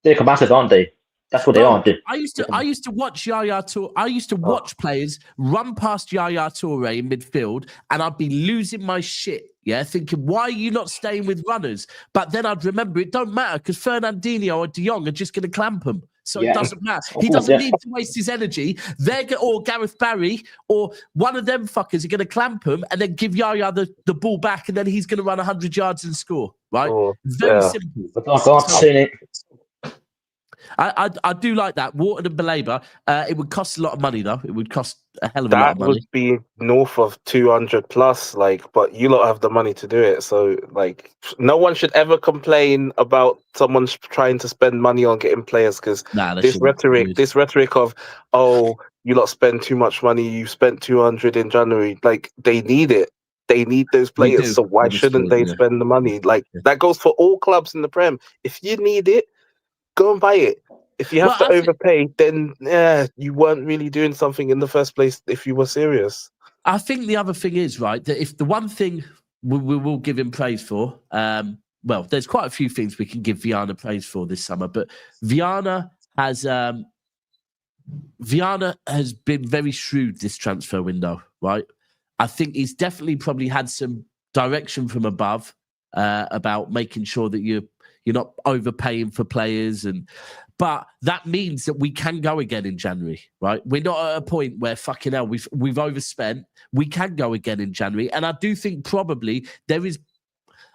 They're combative, aren't they? That's what they are. I used to watch Yaya Toure. I used to watch players run past Yaya Toure in midfield, and I'd be losing my shit. Thinking, why are you not staying with runners? But then I'd remember it don't matter because Fernandinho or De Jong are just going to clamp him. So it doesn't matter. He doesn't need to waste his energy. Or Gareth Barry or one of them fuckers are going to clamp him and then give Yaya the ball back, and then he's going to run 100 yards and score. right? Oh, Very yeah. simple. But God's seen it. I do like that. Water and Belabor. It would cost a lot of money, though. It would cost a hell of a lot That of money. would be north of 200 plus, like, but you lot have the money to do it. So, like, no one should ever complain about someone trying to spend money on getting players because Nah, they this shouldn't. rhetoric of, oh, you lot spend too much money, you spent 200 in January, like, they need it. They need those We players. do. So why shouldn't they spend the money? Like, that goes for all clubs in the Prem. If you need it, go and buy it. If you have to overpay, then you weren't really doing something in the first place if you were serious. I think the other thing is, right, that if the one thing we will give him praise for, well, there's quite a few things we can give Viana praise for this summer, but Viana has been very shrewd this transfer window, right? I think he's definitely probably had some direction from above about making sure that you're not overpaying for players, but that means that we can go again in January, right? We're not at a point where fucking hell we've overspent. We can go again in January, and I do think probably there is.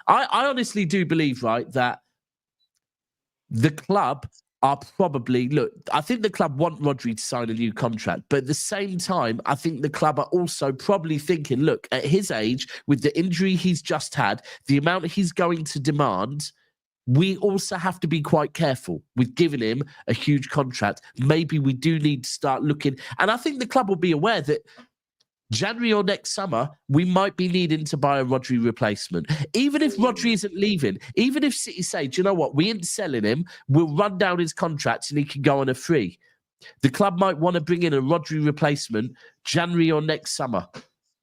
I honestly do believe, right, that the club are probably I think the club want Rodri to sign a new contract, but at the same time, I think the club are also probably thinking, look, at his age, with the injury he's just had, the amount he's going to demand. We also have to be quite careful with giving him a huge contract. Maybe we do need to start looking. And I think the club will be aware that January or next summer, we might be needing to buy a Rodri replacement. Even if Rodri isn't leaving, even if City say, do you know what, we ain't selling him, we'll run down his contract and he can go on a free. The club might want to bring in a Rodri replacement January or next summer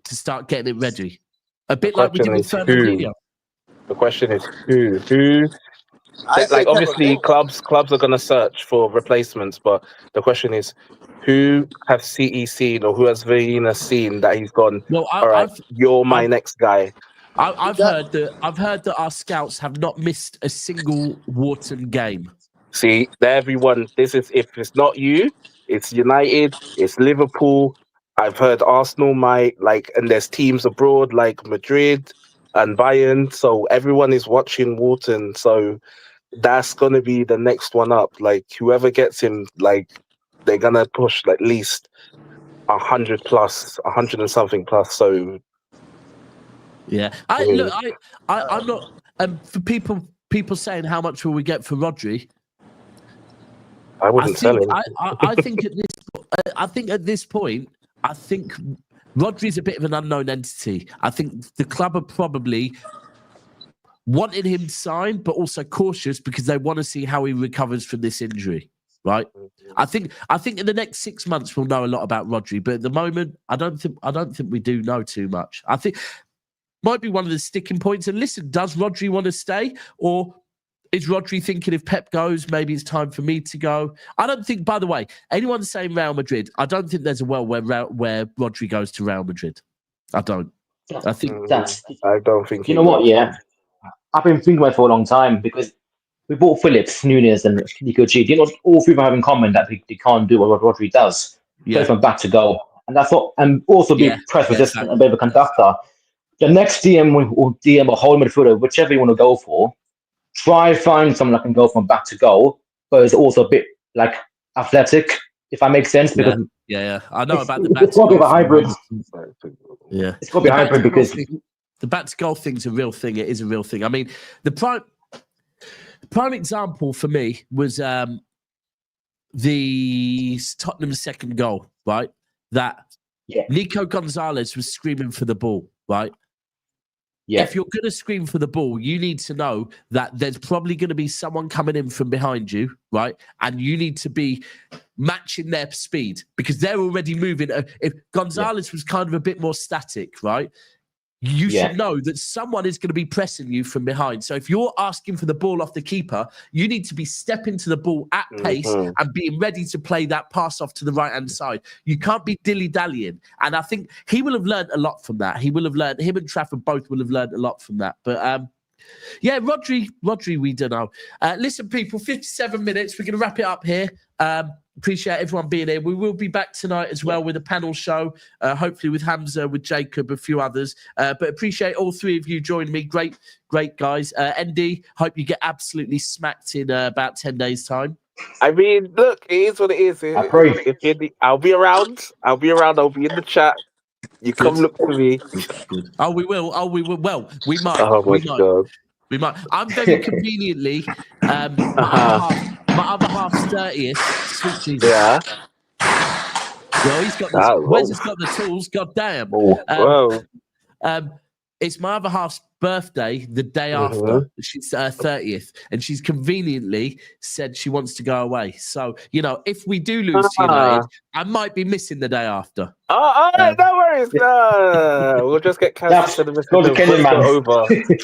to start getting it ready. A bit like we did with Fernandinho. The question is who? Like, obviously, clubs are gonna search for replacements, but the question is, who have CE seen or who has Verena seen that he's gone? Well, all right, you're my next guy. I've heard that our scouts have not missed a single Wharton game. See, everyone. This is if it's not you, it's United, it's Liverpool. I've heard Arsenal might and there's teams abroad like Madrid and Bayern. So everyone is watching Wharton. So that's gonna be the next one up. Like whoever gets him, they're gonna push at least 100 plus, 100 and something plus. So yeah, I'm not. For people saying how much will we get for Rodri, I wouldn't sell him. I think at this point, I think Rodri's a bit of an unknown entity. I think the club are probably wanting him to sign, but also cautious because they want to see how he recovers from this injury. Right? I think in the next 6 months we'll know a lot about Rodri, but at the moment, I don't think we do know too much. I think might be one of the sticking points. And listen, does Rodri want to stay, or is Rodri thinking if Pep goes, maybe it's time for me to go? I don't think. By the way, anyone saying Real Madrid, I don't think there's a world where Rodri goes to Real Madrid. I don't. I think I don't think. You know what? Yeah, I've been thinking about it for a long time because we bought Phillips, Nunez, and Nico G. You know, all three of them have in common that they can't do what Rodri does. Play from back to goal, and that's what. And also be press resistant, a bit of a conductor. The next DM or DM or whole midfielder, whichever you want to go for, try find someone that can go from back to goal, but is also a bit athletic, if that makes sense. Because I know about the back. It's got to be a hybrid. Yeah, it's got to be a hybrid because the back to goal thing's a real thing. It is a real thing. I mean, the prime example for me was the Tottenham second goal, right? That Nico Gonzalez was screaming for the ball, right? Yeah. If you're going to scream for the ball, you need to know that there's probably going to be someone coming in from behind you, right? And you need to be matching their speed because they're already moving. If Gonzalez was kind of a bit more static, right? You should know that someone is going to be pressing you from behind. So if you're asking for the ball off the keeper, you need to be stepping to the ball at pace and being ready to play that pass off to the right-hand side. You can't be dilly-dallying. And I think he will have learned a lot from that. Him and Trafford both will have learned a lot from that. But Rodri, we don't know. Listen, people, 57 minutes. We're going to wrap it up here. Appreciate everyone being here. We will be back tonight as well with a panel show, hopefully with Hamza, with Jacob, a few others. But appreciate all three of you joining me. Great guys. ND, hope you get absolutely smacked in about 10 days' time. I mean, look, it is what it is. I pray. I'll be around. I'll be in the chat. You come look for me. Good. Oh, we will. Well, we might. Oh my God. We might. I'm very conveniently, my other half's 30th. Sweet Jesus. Yeah. Well, he's got Wes has got the tools. God damn. Whoa. It's my other half's birthday the day after. She's 30th, and she's conveniently said she wants to go away. So, if we do lose to United, I might be missing the day after. Oh, no worries. No. We'll just get Kaz to send the voice over.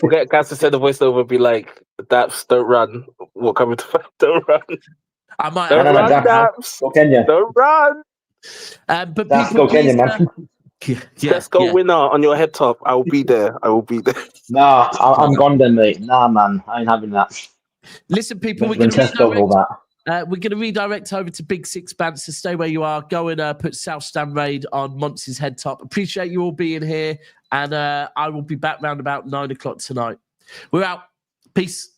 We'll get Kaz to send the voice over and be like, Daps, don't run. We're coming to don't run. I might. Don't run, Daps. Go Kenya. Don't run. But Daps, go Kenya, man. Let's go winner on your head top. I will be there. Nah, I'm gone then, mate. Nah, man. I ain't having that. Listen, people, we're going to redirect over to Big Six Bands, so stay where you are. Go and put South Stand Raid on Monty's head top. Appreciate you all being here, and I will be back round about 9 o'clock tonight. We're out. Peace.